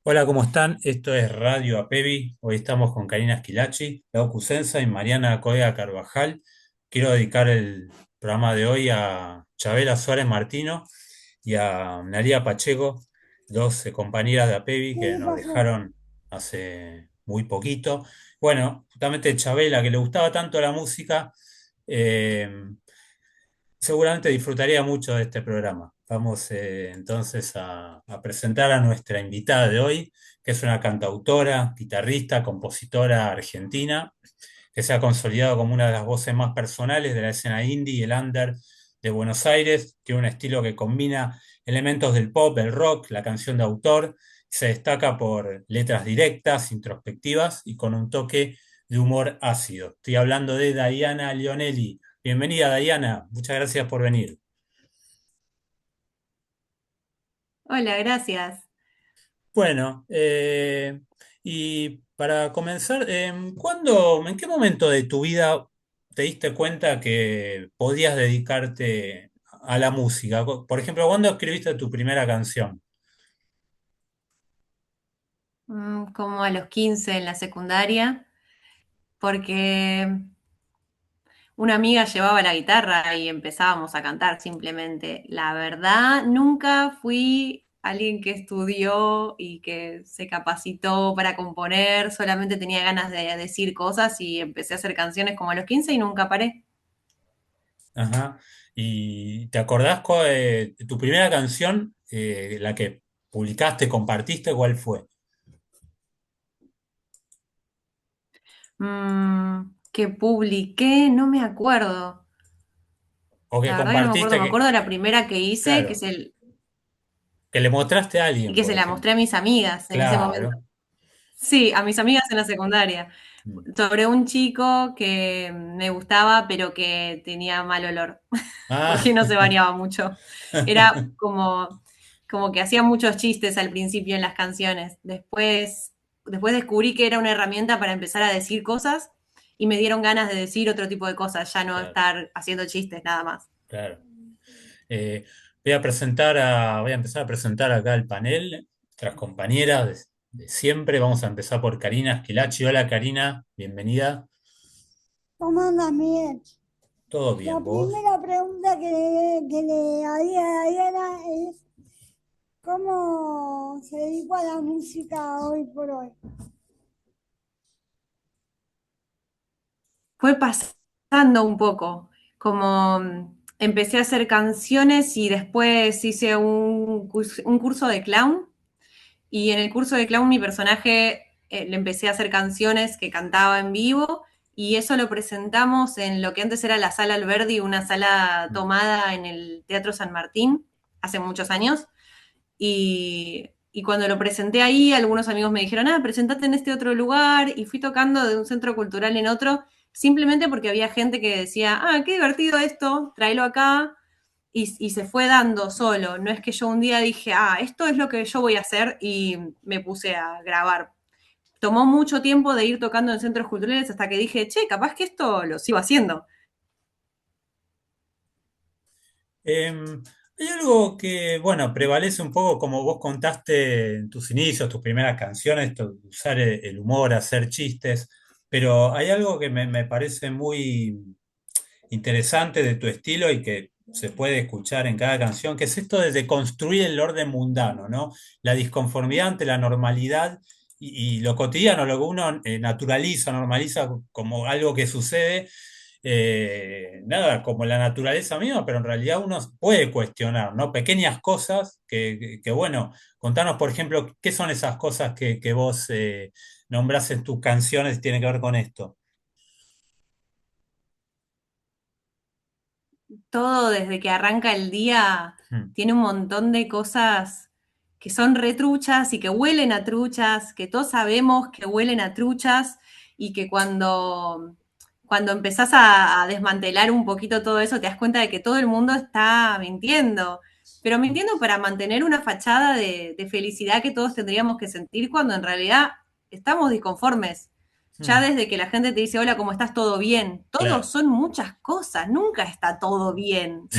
Hola, ¿cómo están? Esto es Radio Apevi. Hoy estamos con Karina Esquilachi, Lau Cusenza y Mariana Coea Carvajal. Quiero dedicar el programa de hoy a Chabela Suárez Martino y a Nalia Pacheco, dos compañeras de Apevi que ¿Qué nos pasó? dejaron hace muy poquito. Bueno, justamente Chabela, que le gustaba tanto la música, eh, seguramente disfrutaría mucho de este programa. Vamos entonces a presentar a nuestra invitada de hoy, que es una cantautora, guitarrista, compositora argentina, que se ha consolidado como una de las voces más personales de la escena indie y el under de Buenos Aires. Tiene un estilo que combina elementos del pop, el rock, la canción de autor. Se destaca por letras directas, introspectivas y con un toque de humor ácido. Estoy hablando de Diana Leonelli. Bienvenida, Diana. Muchas gracias por venir. Hola, gracias. Bueno, y para comenzar, en qué momento de tu vida te diste cuenta que podías dedicarte a la música? Por ejemplo, ¿cuándo escribiste tu primera canción? Como a los 15 en la secundaria, porque una amiga llevaba la guitarra y empezábamos a cantar simplemente. La verdad, nunca fui alguien que estudió y que se capacitó para componer, solamente tenía ganas de decir cosas y empecé a hacer canciones como a los 15 y nunca paré. Ajá. ¿Y te acordás de tu primera canción, la que publicaste, compartiste, cuál fue? Que publiqué, no me acuerdo. O que La verdad que no me acuerdo, compartiste me que, acuerdo de la primera que hice, claro, que le mostraste a y alguien, que se por la ejemplo. mostré a mis amigas en ese momento. Claro. Sí, a mis amigas en la secundaria, Mm. sobre un chico que me gustaba, pero que tenía mal olor, Ah, porque no se bañaba mucho. Era como que hacía muchos chistes al principio en las canciones. Después descubrí que era una herramienta para empezar a decir cosas y me dieron ganas de decir otro tipo de cosas, ya no claro, estar haciendo chistes nada más. claro. Eh, voy a empezar a presentar acá el panel, nuestras compañeras de siempre. Vamos a empezar por Karina Esquilachi. Hola Karina, bienvenida. ¿Cómo andas, Miguel? ¿Todo La bien vos? primera pregunta que le haría a Diana es ¿cómo se dedicó a la música hoy por hoy? Fue pasando un poco, como empecé a hacer canciones y después hice un curso de clown y en el curso de clown mi personaje le empecé a hacer canciones que cantaba en vivo y eso lo presentamos en lo que antes era la Sala Alberdi, una sala Mm. tomada en el Teatro San Martín hace muchos años. Y cuando lo presenté ahí, algunos amigos me dijeron, presentate en este otro lugar. Y fui tocando de un centro cultural en otro, simplemente porque había gente que decía, qué divertido esto, tráelo acá. Y se fue dando solo. No es que yo un día dije, esto es lo que yo voy a hacer y me puse a grabar. Tomó mucho tiempo de ir tocando en centros culturales hasta que dije, che, capaz que esto lo sigo haciendo. Hay algo que, bueno, prevalece un poco como vos contaste en tus inicios, tus primeras canciones, esto de usar el humor, hacer chistes, pero hay algo que me parece muy interesante de tu estilo y que se puede escuchar en cada canción, que es esto de deconstruir el orden mundano, ¿no? La disconformidad ante la normalidad y lo cotidiano, lo que uno naturaliza, normaliza como algo que sucede, nada, como la naturaleza misma, pero en realidad uno puede cuestionar, ¿no? Pequeñas cosas bueno, contanos, por ejemplo, qué son esas cosas que vos nombrás en tus canciones y tiene que ver con esto. Todo desde que arranca el día Mm. tiene un montón de cosas que son retruchas y que huelen a truchas, que todos sabemos que huelen a truchas y que cuando empezás a desmantelar un poquito todo eso te das cuenta de que todo el mundo está mintiendo, pero mintiendo para mantener una fachada de felicidad que todos tendríamos que sentir cuando en realidad estamos disconformes. Ya Mm. desde que la gente te dice, hola, ¿cómo estás? ¿Todo bien? Todo Claro. son muchas cosas, nunca está todo bien.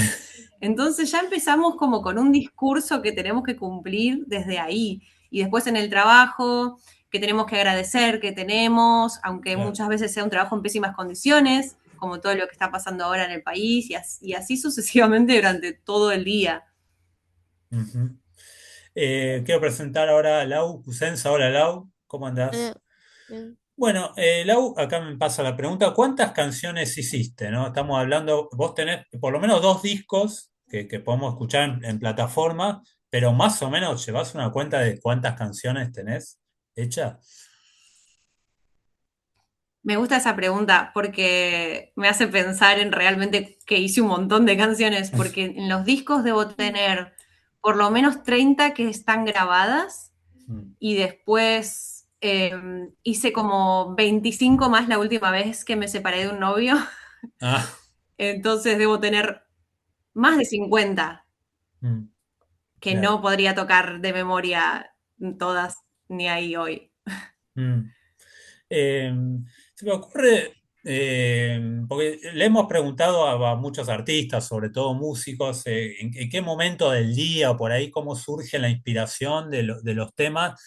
Entonces ya empezamos como con un discurso que tenemos que cumplir desde ahí. y después en el trabajo, que tenemos que agradecer que tenemos, aunque Claro. muchas veces sea un trabajo en pésimas condiciones, como todo lo que está pasando ahora en el país, y así sucesivamente durante todo el día. Ujú. Quiero presentar ahora a Lau Cusenza. Hola Lau, ¿cómo Eh, andás? eh, Bueno, Lau, acá me pasa la pregunta, ¿cuántas canciones hiciste, no? Estamos hablando, vos tenés por lo menos dos discos que podemos escuchar en plataforma, pero más o menos llevas una cuenta de cuántas canciones tenés hechas. Me gusta esa pregunta porque me hace pensar en realmente que hice un montón de canciones, porque en los discos debo tener por lo menos 30 que están grabadas Mm. y después hice como 25 más la última vez que me separé de un novio, Ah, entonces debo tener más de 50 mm, que claro. no podría tocar de memoria todas ni ahí hoy. Mm. Eh, Se me ocurre, porque le hemos preguntado a muchos artistas, sobre todo músicos, en qué momento del día o por ahí cómo surge la inspiración de los temas.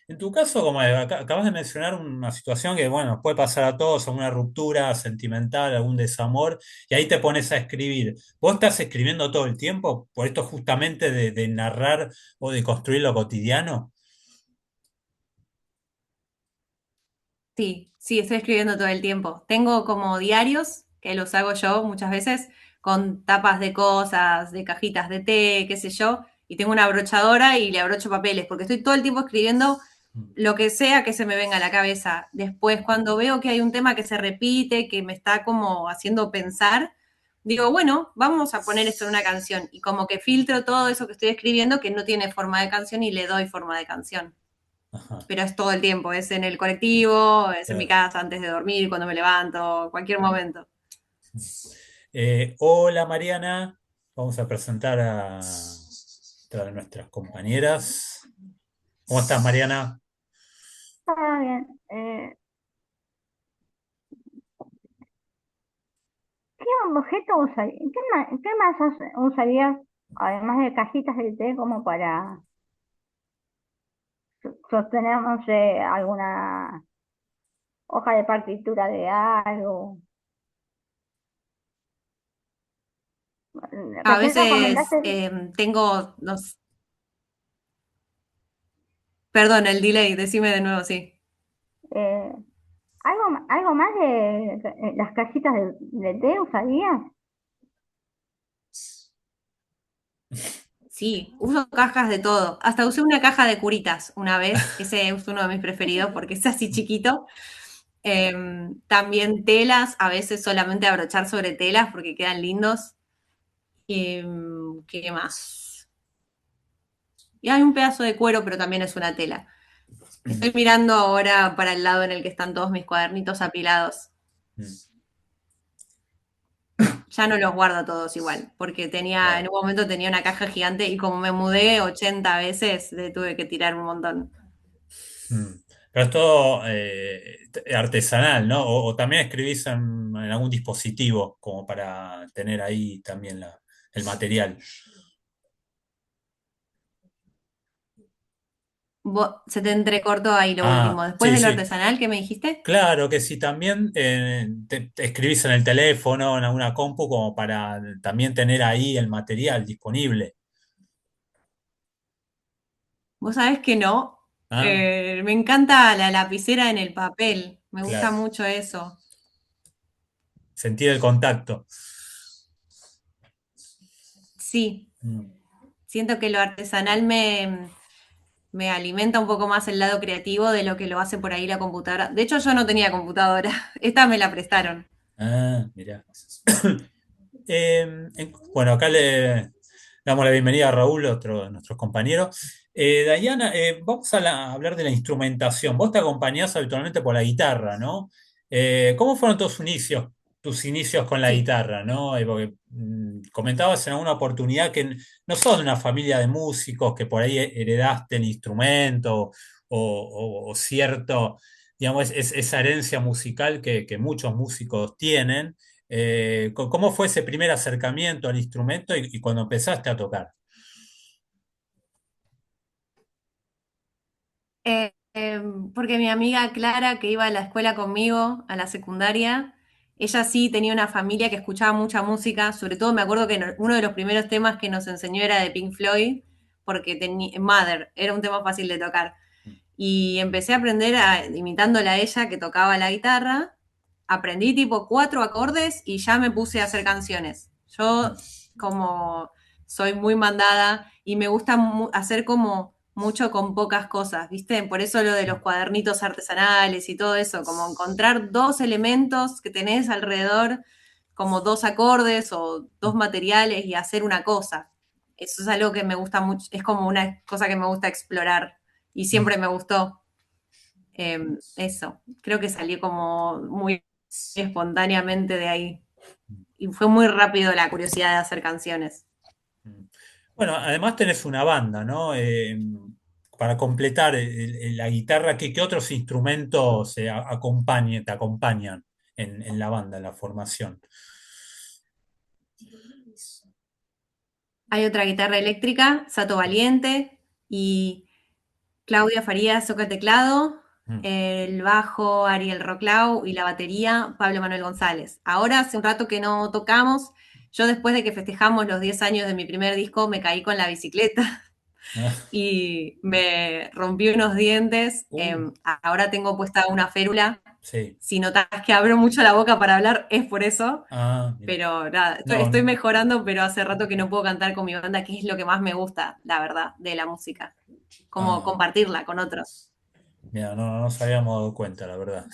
En tu caso, como acabas de mencionar una situación que, bueno, puede pasar a todos, alguna ruptura sentimental, algún desamor, y ahí te pones a escribir. ¿Vos estás escribiendo todo el tiempo por esto justamente de narrar o de construir lo cotidiano? Sí, sí, estoy escribiendo todo el tiempo. Tengo como diarios, que los hago yo muchas veces, con tapas de cosas, de cajitas de té, qué sé yo, y tengo una abrochadora y le abrocho papeles, porque estoy todo el tiempo escribiendo Mm. lo que sea que se me venga a la cabeza. Después, cuando veo que hay un tema que se repite, que me está como haciendo pensar, digo, bueno, vamos a poner esto en una canción. Y como que filtro todo eso que estoy escribiendo que no tiene forma de canción y le doy forma de canción, Ajá, pero es todo el tiempo, es en el colectivo, es en mi claro. casa antes de dormir, cuando me levanto, cualquier momento. Hola Mariana, vamos a presentar a otra de nuestras compañeras. ¿Cómo estás, Mariana? Está bien. ¿Qué objeto usarías? ¿Qué más usarías, además de cajitas de té, como para sostener, no sé, alguna hoja de partitura de algo? A Recién veces recomendaste tengo, no sé, perdón, el delay, decime de nuevo, sí. eh, algo más de las cajitas de té usarías. Sí, uso cajas de todo. Hasta usé una caja de curitas una vez. Ese es uno de mis preferidos porque es así chiquito. También telas, a veces solamente abrochar sobre telas porque quedan lindos. ¿Qué más? Y hay un pedazo de cuero, pero también es una tela. Estoy mirando ahora para el lado en el que están todos mis cuadernitos apilados. Ya no los guardo todos igual, porque en Claro. un momento tenía una caja gigante y como me mudé 80 veces, le tuve que tirar un montón. Mm. Pero es todo artesanal, ¿no? O también escribís en algún dispositivo como para tener ahí también el material. Se te entrecortó ahí lo último. Ah, Después sí, de lo sí. artesanal que me dijiste, Claro que sí, también te escribís en el teléfono, en alguna compu, como para también tener ahí el material disponible. vos sabés que no. Ah, Me encanta la lapicera en el papel, me gusta claro. mucho eso. Sentir el contacto. Sí, Mm. siento que lo artesanal me alimenta un poco más el lado creativo de lo que lo hace por ahí la computadora. De hecho, yo no tenía computadora, esta me la prestaron. Ah, mirá. Bueno, acá le damos la bienvenida a Raúl, otro de nuestros compañeros. Dayana, vamos a hablar de la instrumentación. Vos te acompañás habitualmente por la guitarra, ¿no? ¿Cómo fueron tus inicios con la Sí. guitarra, ¿no? Porque comentabas en alguna oportunidad que no sos de una familia de músicos, que por ahí heredaste el instrumento o cierto, digamos, esa herencia musical que muchos músicos tienen. ¿Cómo fue ese primer acercamiento al instrumento y cuando empezaste a tocar? Porque mi amiga Clara, que iba a la escuela conmigo, a la secundaria, ella sí tenía una familia que escuchaba mucha música. Sobre todo me acuerdo que uno de los primeros temas que nos enseñó era de Pink Floyd, porque tenía Mother, era un tema fácil de tocar. Y empecé a aprender imitándola a ella que tocaba la guitarra. Aprendí tipo 4 acordes y ya me puse a hacer canciones. Yo como soy muy mandada y me gusta hacer como mucho con pocas cosas, ¿viste? Por eso lo de los cuadernitos artesanales y todo eso, como encontrar dos elementos que tenés alrededor, como dos acordes o dos materiales y hacer una cosa. Eso es algo que me gusta mucho, es como una cosa que me gusta explorar y siempre me gustó. Eso, creo que salió como muy espontáneamente de ahí. Y fue muy rápido la curiosidad de hacer canciones. Bueno, además tenés una banda, ¿no? Para completar la guitarra, ¿qué otros instrumentos te acompañan en la banda, en la formación? Hay otra guitarra eléctrica, Sato Valiente, y Claudia Farías toca el teclado, Mm. el bajo Ariel Roclau y la batería Pablo Manuel González. Ahora hace un rato que no tocamos. Yo después de que festejamos los 10 años de mi primer disco me caí con la bicicleta Ah, y me rompí unos dientes. uh, Ahora tengo puesta una férula. sí. Si notas que abro mucho la boca para hablar, es por eso. Ah, mira. Pero nada, No, estoy no. mejorando, pero hace rato que no puedo cantar con mi banda, que es lo que más me gusta, la verdad, de la música. Como Ah, compartirla con otros. mira, no nos habíamos dado cuenta, la verdad.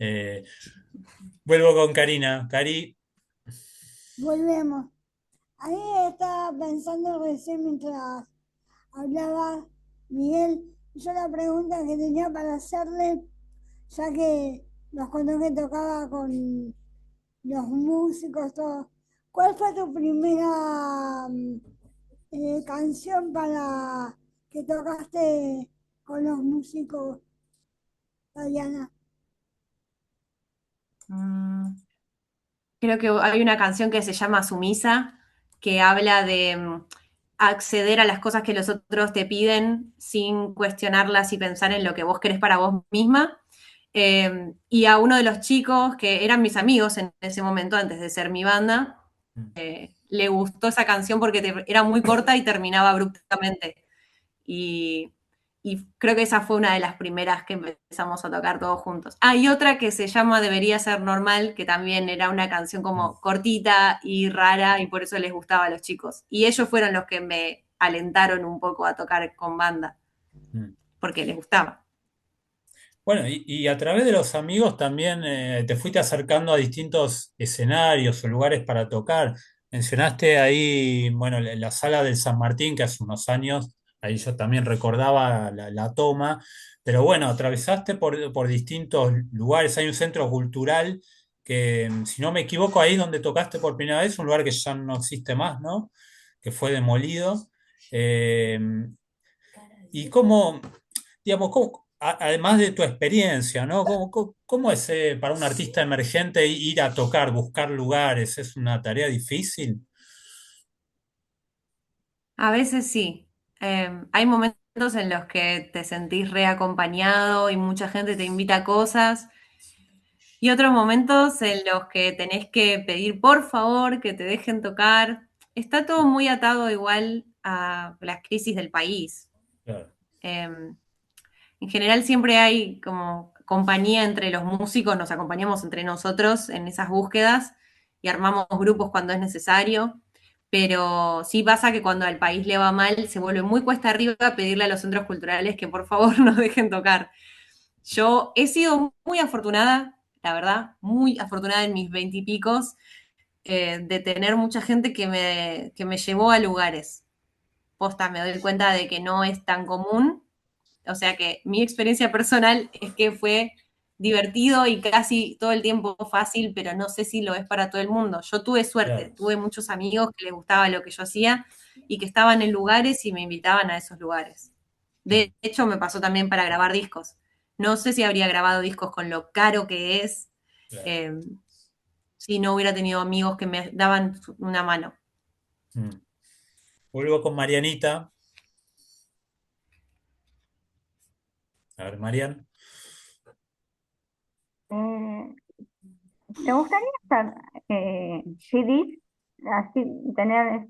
Eh, vuelvo con Karina. Cari, Volvemos. Ahí estaba pensando recién mientras hablaba Miguel. Yo la pregunta que tenía para hacerle, ya que nos contó que tocaba con los músicos, todo. ¿Cuál fue tu primera canción para que tocaste con los músicos, Diana? Mm, Creo que hay una canción que se llama Sumisa, que habla de acceder a las cosas que los otros te piden sin cuestionarlas y pensar en lo que vos querés para vos misma. Y a uno de los chicos que eran mis amigos en ese momento, antes de ser mi banda, le gustó esa canción porque era muy corta y terminaba abruptamente. Y, y creo que esa fue una de las primeras que empezamos a tocar todos juntos. Ah, y otra que se llama Debería ser normal, que también era una canción como cortita y rara y por eso les gustaba a los chicos. Y ellos fueron los que me alentaron un poco a tocar con banda, porque les gustaba. bueno, y a través de los amigos también te fuiste acercando a distintos escenarios o lugares para tocar. Mencionaste ahí, bueno, la sala del San Martín, que hace unos años, ahí yo también recordaba la toma, pero bueno, atravesaste por distintos lugares. Hay un centro cultural que, si no me equivoco, ahí donde tocaste por primera vez, un lugar que ya no existe más, ¿no? Que fue demolido. Eh, y cómo, digamos, además de tu experiencia, ¿no? ¿Cómo es para un artista emergente ir a tocar, buscar lugares? ¿Es una tarea difícil? A veces sí. Hay momentos en los que te sentís reacompañado y mucha gente te invita a cosas. Y otros momentos en los que tenés que pedir por favor que te dejen tocar. Está todo muy atado igual a las crisis del país. Claro. Eh, en general siempre hay como compañía entre los músicos, nos acompañamos entre nosotros en esas búsquedas y armamos grupos cuando es necesario. Pero sí pasa que cuando al país le va mal, se vuelve muy cuesta arriba pedirle a los centros culturales que por favor nos dejen tocar. Yo he sido muy afortunada, la verdad, muy afortunada en mis veintipicos, de tener mucha gente que me llevó a lugares. Posta, me doy cuenta de que no es tan común. O sea que mi experiencia personal es que fue divertido y casi todo el tiempo fácil, pero no sé si lo es para todo el mundo. Yo tuve suerte, Claro. tuve muchos amigos que les gustaba lo que yo hacía y que estaban en lugares y me invitaban a esos lugares. Mm, De hecho, me pasó también para grabar discos. No sé si habría grabado discos con lo caro que es, claro. eh, si no hubiera tenido amigos que me daban una mano. Mm. Vuelvo con Marianita. A ver, Marian. Eh, ¿Te gustaría estar CDs, así tener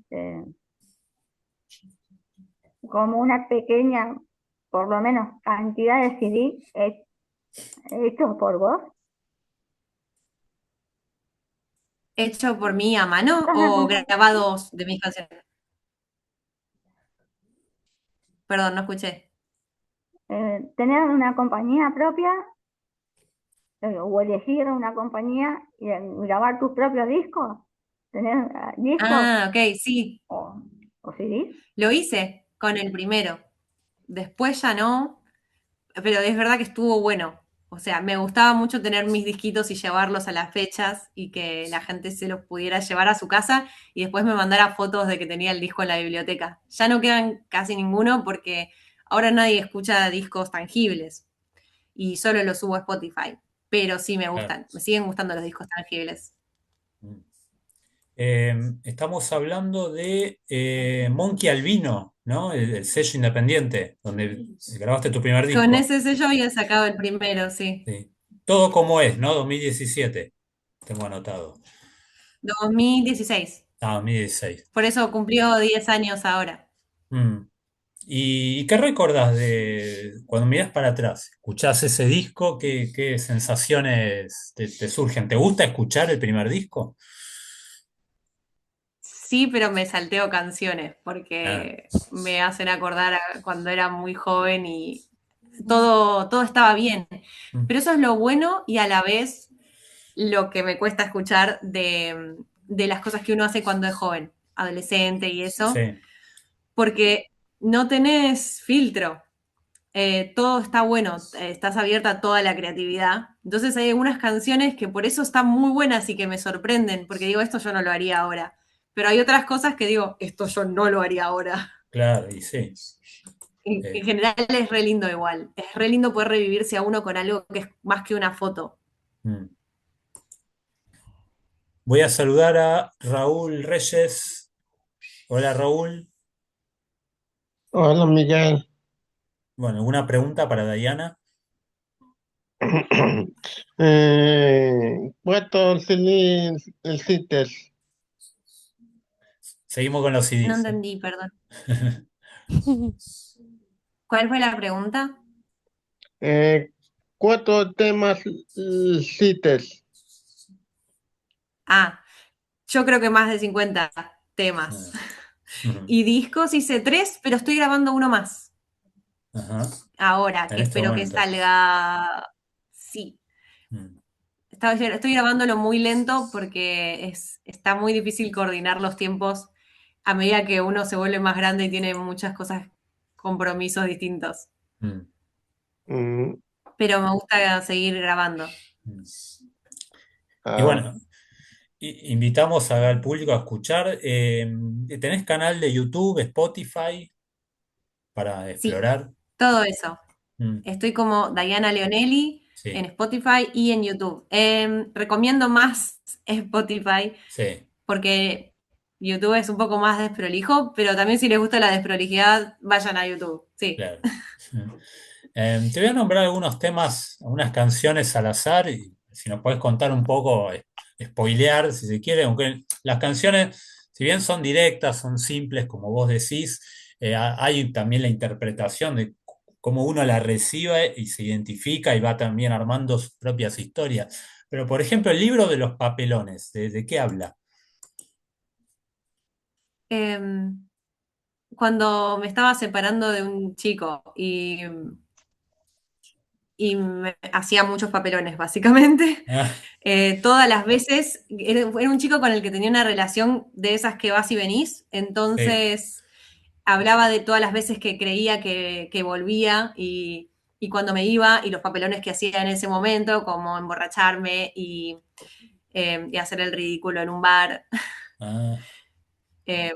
como una pequeña, por lo menos, cantidad de CD hechos por vos? ¿Hecho por mí a mano ¿Estás de o acuerdo? grabados de mis canciones? Perdón, no escuché. Tener una compañía propia o elegir una compañía y grabar tus propios discos, tener discos Ah, ok, sí, o, o CDs. lo hice con el primero. Después ya no, pero es verdad que estuvo bueno. O sea, me gustaba mucho tener mis disquitos y llevarlos a las fechas y que la gente se los pudiera llevar a su casa y después me mandara fotos de que tenía el disco en la biblioteca. Ya no quedan casi ninguno porque ahora nadie escucha discos tangibles y solo los subo a Spotify. Pero sí me Claro. gustan, me siguen gustando los discos tangibles. Mm. Estamos hablando de Monkey Albino, ¿no? El sello independiente, donde grabaste tu primer Con disco. ese sello había sacado el primero, sí. Sí. Todo como es, ¿no? 2017, tengo anotado. 2016. Ah, 2016. Por eso cumplió 10 años ahora. Mm. ¿Y qué recordás de cuando mirás para atrás? ¿Escuchás ese disco? ¿Qué sensaciones te surgen? ¿Te gusta escuchar el primer disco? Sí, pero me salteo canciones Ah, porque me hacen acordar a cuando era muy joven y todo estaba bien. mm, Pero eso es lo bueno y a la vez lo que me cuesta escuchar de las cosas que uno hace cuando es joven, adolescente y eso, sí, porque no tenés filtro. Todo está bueno, estás abierta a toda la creatividad. Entonces hay algunas canciones que por eso están muy buenas y que me sorprenden, porque digo, esto yo no lo haría ahora. Pero hay otras cosas que digo, esto yo no lo haría ahora. claro, y sí. En Eh, general es re lindo igual. Es re lindo poder revivirse a uno con algo que es más que una foto. mm. Voy a saludar a Raúl Reyes. Hola, Raúl. Hola Miguel. Bueno, ¿alguna pregunta para Diana? ¿Cuántos CDs? Seguimos con los No CDs, ¿eh? entendí, perdón. ¿Cuál fue la pregunta? Eh, ¿Cuántos temas cites? Ah, yo creo que más de 50 temas. Ah, ujú. Y discos hice 3, pero estoy grabando uno más. Ajá, Ahora, en que este espero que momento. salga. Sí, Mm, estoy grabándolo muy lento porque está muy difícil coordinar los tiempos a medida que uno se vuelve más grande y tiene muchas cosas, compromisos distintos. mm, Mm, Pero me gusta seguir grabando. mm. Y ah, bueno, invitamos al público a escuchar. ¿Tenés canal de YouTube, Spotify para Sí, explorar? todo eso. Mm, Estoy como Diana Leonelli en sí, Spotify y en YouTube. Recomiendo más Spotify sí, porque YouTube es un poco más desprolijo, pero también si les gusta la desprolijidad, vayan a YouTube. Sí. claro. Te voy a nombrar algunos temas, algunas canciones al azar, y si nos puedes contar un poco, spoilear si se quiere, aunque las canciones, si bien son directas, son simples, como vos decís, hay también la interpretación de cómo uno la recibe y se identifica y va también armando sus propias historias. Pero, por ejemplo, el libro de los papelones, ¿de qué habla? Em, Cuando me estaba separando de un chico y me hacía muchos papelones, básicamente. Ah, Todas las veces, era un chico con el que tenía una relación de esas que vas y venís, sí, entonces hablaba de todas las veces que creía que volvía y cuando me iba y los papelones que hacía en ese momento, como emborracharme y hacer el ridículo en un bar. ah, Eh,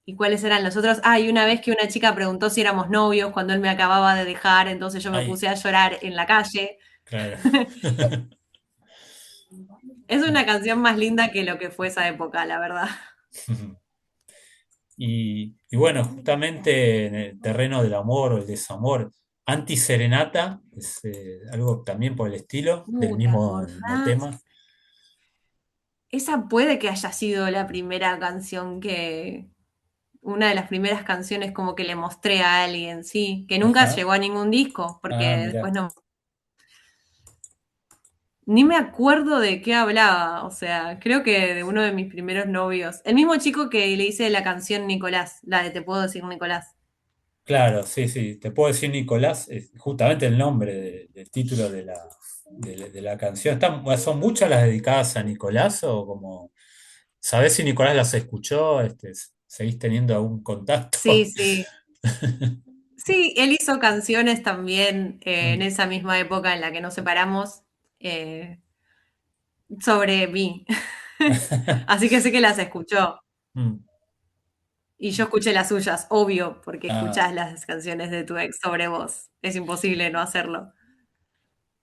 ¿Y cuáles eran los otros? Ah, y una vez que una chica preguntó si éramos novios cuando él me acababa de dejar, entonces yo me ay, puse a llorar en la calle. claro. Es una canción más linda que lo que fue esa época, la verdad. Y bueno, justamente en el terreno del amor o el desamor, Anti-Serenata, es algo también por el estilo, del ¿Te mismo acordás? tema. Esa puede que haya sido la primera canción una de las primeras canciones como que le mostré a alguien, sí, que nunca Ajá. llegó a ningún disco, Ah, porque después mira. no, ni me acuerdo de qué hablaba, o sea, creo que de uno de mis primeros novios. El mismo chico que le hice la canción Nicolás, la de Te puedo decir Nicolás. Claro, sí, sí. Te puedo decir Nicolás, es justamente el nombre del título de la canción. ¿Son muchas las dedicadas a Nicolás o como... ¿Sabés si Nicolás las escuchó? ¿Seguís teniendo algún Sí, contacto? sí. Sí, él hizo canciones también en Mm. esa misma época en la que nos separamos eh, sobre mí. Así que sé que las escuchó. Mm. Y yo escuché las suyas, obvio, porque Ah, escuchás las canciones de tu ex sobre vos. Es imposible no hacerlo.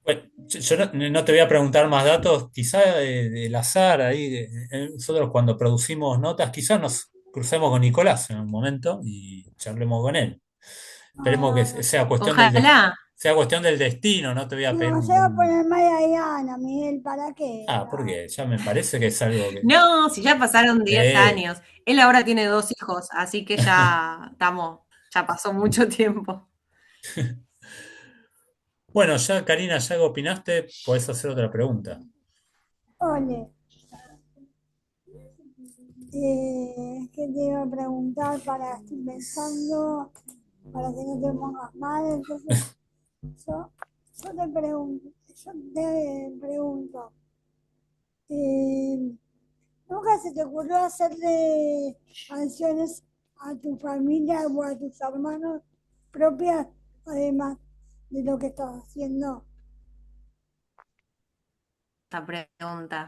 bueno, yo no te voy a preguntar más datos, quizá del azar ahí. Nosotros cuando producimos notas, quizás nos crucemos con Nicolás en un momento y charlemos con él. Esperemos que Ah, sea cuestión Ojalá. sea cuestión del destino, no te voy a pedir no, se va a ningún... poner Maya Diana, Miguel, ¿para qué? Ah, porque ya me parece que es algo que... No, si ya pasaron 10 Eh, años. Él ahora tiene 2 hijos, así que ya estamos, ya pasó mucho tiempo. Bueno, ya Karina, ya que opinaste, podés hacer otra pregunta. Ole, ¿qué te iba a preguntar para, estoy pensando, para que no te pongas mal? Entonces, yo, yo te pregunto, eh, ¿nunca se te ocurrió hacerle canciones a tu familia o a tus hermanos propias, además de lo que estás haciendo? Esta pregunta.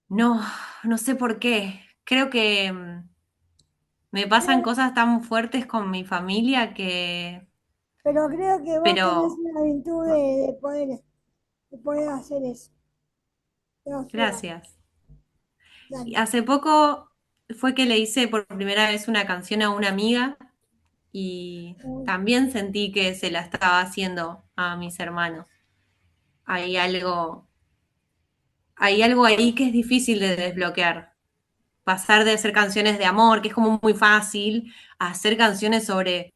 No, no sé por qué. Creo que me pasan Creo- cosas tan fuertes con mi familia que... pero creo que vos tenés Pero, una virtud de poder hacer eso. Te va a ayudar. gracias. Y Dale. hace poco fue que le hice por primera vez una canción a una amiga y Uy, también sentí que se la estaba haciendo a mis hermanos. Hay algo, hay algo ahí que es difícil de desbloquear. Pasar de hacer canciones de amor, que es como muy fácil, a hacer canciones sobre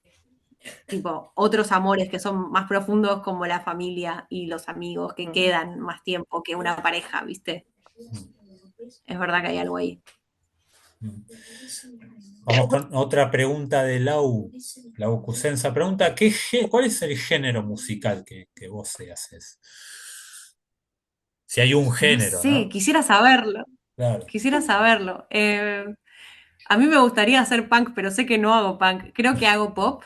tipo otros amores que son más profundos como la familia y los amigos que quedan más tiempo que una pareja, ¿viste? Es verdad que hay algo ahí. Vamos con otra pregunta de Lau Cusenza. Pregunta, ¿cuál es el género musical que vos haces? Si hay un No género, sé, ¿no? quisiera saberlo, Claro. quisiera saberlo. A mí me gustaría hacer punk, pero sé que no hago punk. Creo que hago pop.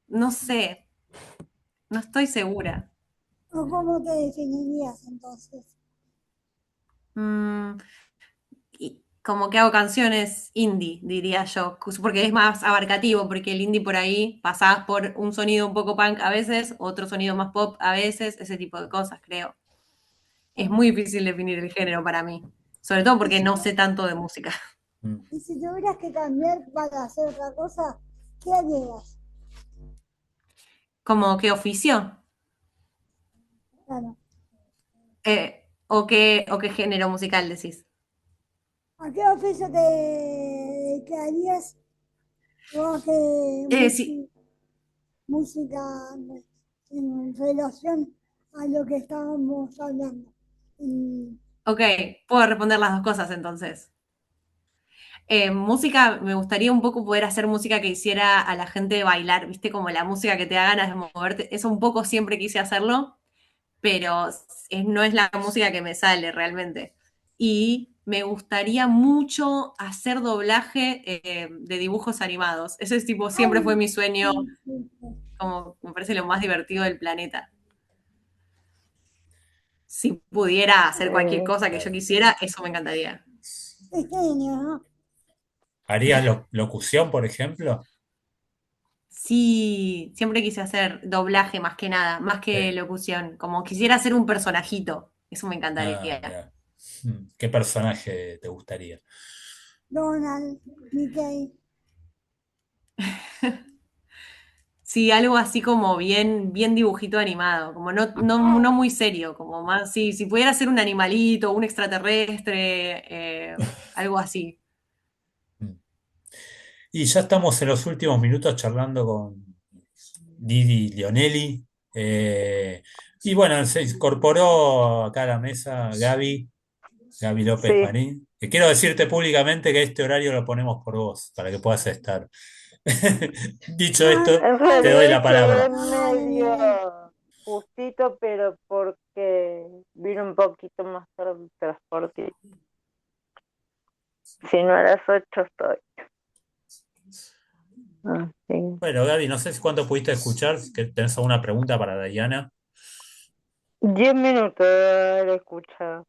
No sé, no estoy segura. ¿o cómo te definirías entonces? Mm, y como que hago canciones indie, diría yo, porque es más abarcativo, porque el indie por ahí pasás por un sonido un poco punk a veces, otro sonido más pop a veces, ese tipo de cosas, creo. Es muy difícil definir el género para mí, sobre todo Y porque si, no sé tanto de música. Mm. y si tuvieras que cambiar para hacer otra cosa, ¿qué harías? ¿Como qué oficio? Claro. ¿O qué género musical decís? ¿A qué oficio te dedicarías o a qué Sí, música en relación a lo que estábamos hablando? Y, ok, puedo responder las dos cosas entonces. Música, me gustaría un poco poder hacer música que hiciera a la gente bailar, ¿viste? Como la música que te da ganas de moverte. Eso un poco siempre quise hacerlo, pero no es la música que me sale realmente. Y me gustaría mucho hacer doblaje de dibujos animados. Ese es tipo, siempre fue ay, mi sueño, sí, sí, sí. como me parece lo más divertido del planeta. Si pudiera hacer cualquier cosa que yo Claro. quisiera, eso me encantaría. Es genio, ¿no? ¿Harías locución, por ejemplo? Sí, siempre quise hacer doblaje más que nada, más que Sí. locución. Como quisiera ser un personajito. Eso me Ah, encantaría. mira. ¿Qué personaje te gustaría? Donald, Mickey, Sí, algo así como bien, bien dibujito animado, como no muy serio, como más, sí, si pudiera ser un animalito, un extraterrestre, algo así. Y ya estamos en los últimos minutos charlando con Didi Leonelli. Y bueno, se incorporó acá a la mesa Gaby López Sí. Marín. Que quiero decirte públicamente que este horario lo ponemos por vos, para que puedas estar. Dicho Ah, esto, En te doy la realidad llegué palabra. ay, bien. medio justito, pero porque vino un poquito más tarde el transporte. Si no a las 8 estoy. Ah, sí. Bueno, Gaby, no sé si cuánto pudiste escuchar, si que tenés alguna pregunta para Dayana. 10 minutos de haber escuchado,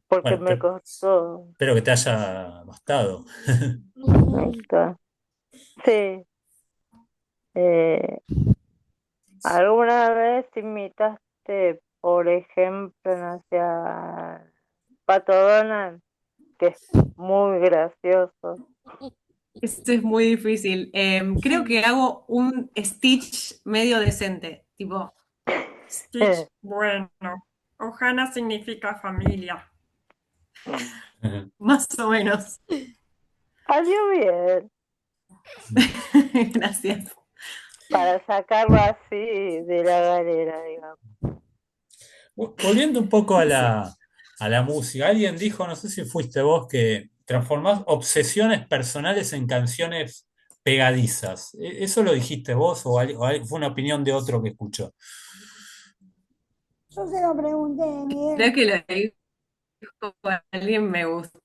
porque Bueno, me costó. espero que te haya bastado. Ahí está. Sí. Eh, ¿Alguna vez imitaste, por ejemplo, no sé, a Pato Donald, que es muy gracioso? Esto es muy difícil. Creo que hago un Stitch medio decente, tipo, Stitch, bueno, Ohana significa familia, más o menos. Salió bien Gracias. para sacarlo así de la galera, digamos. Volviendo un poco a Sí. la música, alguien dijo, no sé si fuiste vos, que transformás obsesiones personales en canciones pegadizas. ¿Eso lo dijiste vos o fue una opinión de otro que escuchó? Yo se lo pregunté, Creo Miguel. que lo dijo alguien me gusta.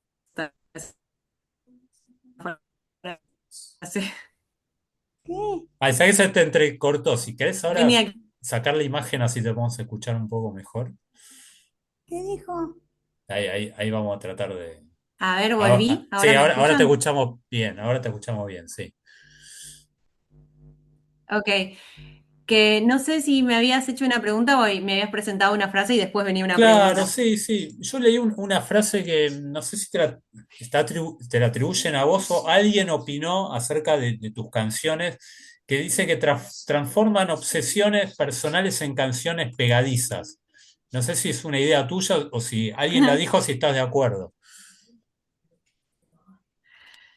Sí. ¿Qué? Ah, sabés que se te entrecortó. Si querés ahora Tenía, sacar la imagen así te podemos escuchar un poco mejor. ¿Qué dijo? Ahí vamos a tratar de... a ver, Ahora, volví. sí, ¿Ahora me ahora te escuchan? escuchamos bien, ahora te escuchamos bien, sí. Ok. Que no sé si me habías hecho una pregunta o me habías presentado una frase y después venía una Claro, pregunta. sí, sí. Yo leí una frase que no sé si te la atribuyen a vos o alguien opinó acerca de tus canciones que dice que transforman obsesiones personales en canciones pegadizas. No sé si es una idea tuya o si alguien la dijo, si estás de acuerdo.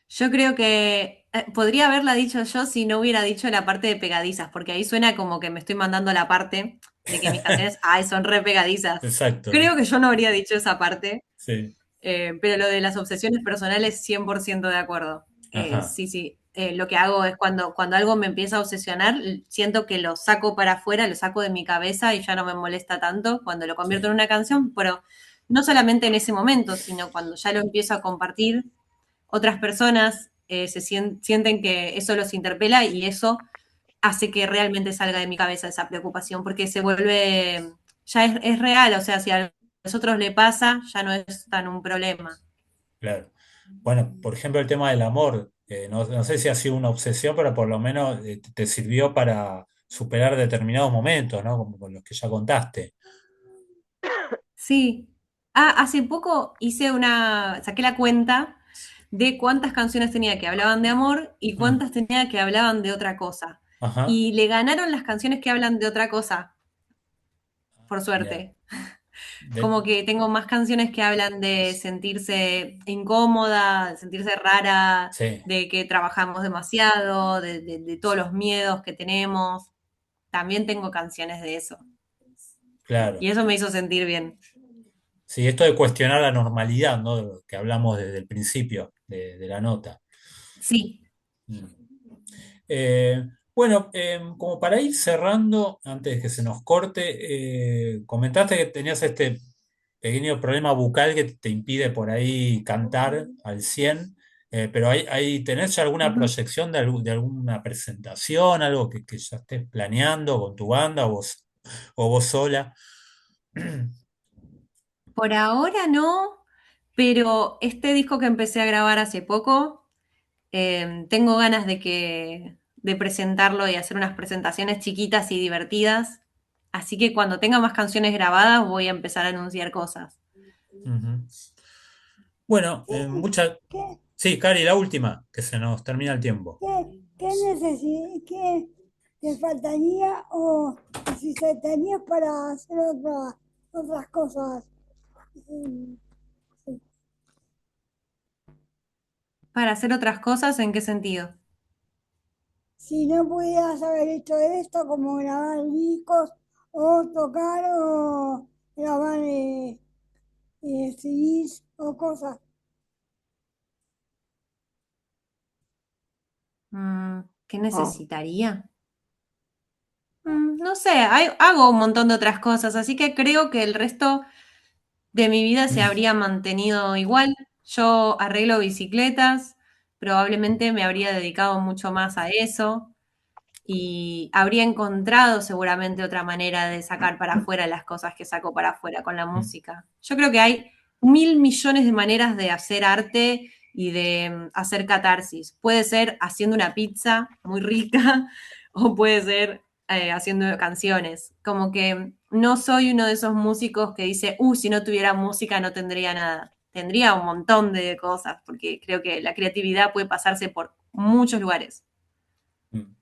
Yo creo que podría haberla dicho yo si no hubiera dicho la parte de pegadizas, porque ahí suena como que me estoy mandando la parte de que mis canciones, ay, son re pegadizas. Exacto, Creo que yo no habría dicho esa parte, sí. pero lo de las obsesiones personales, 100% de acuerdo. Ajá, Sí, sí. Lo que hago es cuando algo me empieza a obsesionar, siento que lo saco para afuera, lo saco de mi cabeza y ya no me molesta tanto cuando lo convierto en sí, una canción, pero no solamente en ese momento, sino cuando ya lo empiezo a compartir, otras personas sienten que eso los interpela y eso hace que realmente salga de mi cabeza esa preocupación, porque se vuelve, ya es real, o sea, si a los otros le pasa, ya no es tan un problema. claro. Bueno, por ejemplo, el tema del amor, no sé si ha sido una obsesión, pero por lo menos te sirvió para superar determinados momentos, ¿no? Como con los que ya contaste. Sí. Hace poco saqué la cuenta de cuántas canciones tenía que hablaban de amor y Mm, cuántas tenía que hablaban de otra cosa. ajá, Y le ganaron las canciones que hablan de otra cosa, por mira. suerte. Como que tengo más canciones que hablan de sentirse incómoda, de sentirse rara, Sí, de que trabajamos demasiado, de todos los miedos que tenemos. También tengo canciones de eso. claro. Y eso me hizo sentir bien. Sí, esto de cuestionar la normalidad, ¿no? De lo que hablamos desde el principio de la nota. Sí. Mm. Bueno, como para ir cerrando, antes de que se nos corte, comentaste que tenías este pequeño problema bucal que te impide por ahí cantar al 100, pero ¿tenés ya alguna Ujú. proyección de alguna presentación, algo que ya estés planeando con tu banda o vos sola? Por ahora no, pero este disco que empecé a grabar hace poco, tengo ganas de presentarlo y hacer unas presentaciones chiquitas y divertidas. Así que cuando tenga más canciones grabadas voy a empezar a anunciar cosas. Ujú. Bueno, ¿Qué? muchas... ¿Qué? Sí, Cari, la última, que se nos termina el tiempo. ¿Qué? qué te faltaría o necesitarías para hacer otras cosas? Mm, sí. ¿Para hacer otras cosas? ¿En qué sentido? Si no pudieras haber hecho esto, como grabar discos o tocar o grabar CDs o cosas. ¿Qué Ah, necesitaría? No sé, hago un montón de otras cosas, así que creo que el resto de mi vida se habría mantenido igual. Yo arreglo bicicletas, probablemente me habría dedicado mucho más a eso y habría encontrado seguramente otra manera de sacar para afuera las cosas que saco para afuera con la música. Yo creo que hay 1.000 millones de maneras de hacer arte y de hacer catarsis. Puede ser haciendo una pizza muy rica o puede ser haciendo canciones. Como que no soy uno de esos músicos que dice, si no tuviera música no tendría nada. Tendría un montón de cosas, porque creo que la creatividad puede pasarse por muchos lugares. Mm.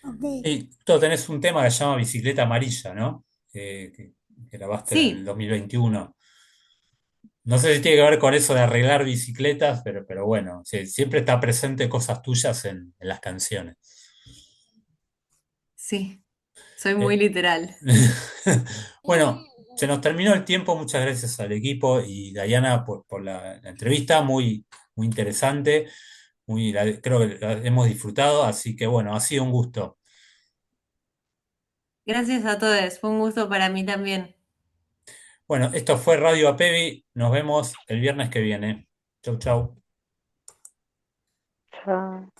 Ok. Y tú tenés un tema que se llama Bicicleta Amarilla, ¿no? Que grabaste en el Sí, 2021. No sé si tiene que ver con eso de arreglar bicicletas, pero bueno, sí, siempre está presente cosas tuyas en las canciones. sí, soy muy Eh, literal. Bueno, se nos terminó el tiempo. Muchas gracias al equipo y Diana por la entrevista, muy interesante. Creo que la hemos disfrutado, así que bueno, ha sido un gusto. Gracias a todos, fue un gusto para mí también. Bueno, esto fue Radio Apevi. Nos vemos el viernes que viene. Chau, chau. Chao.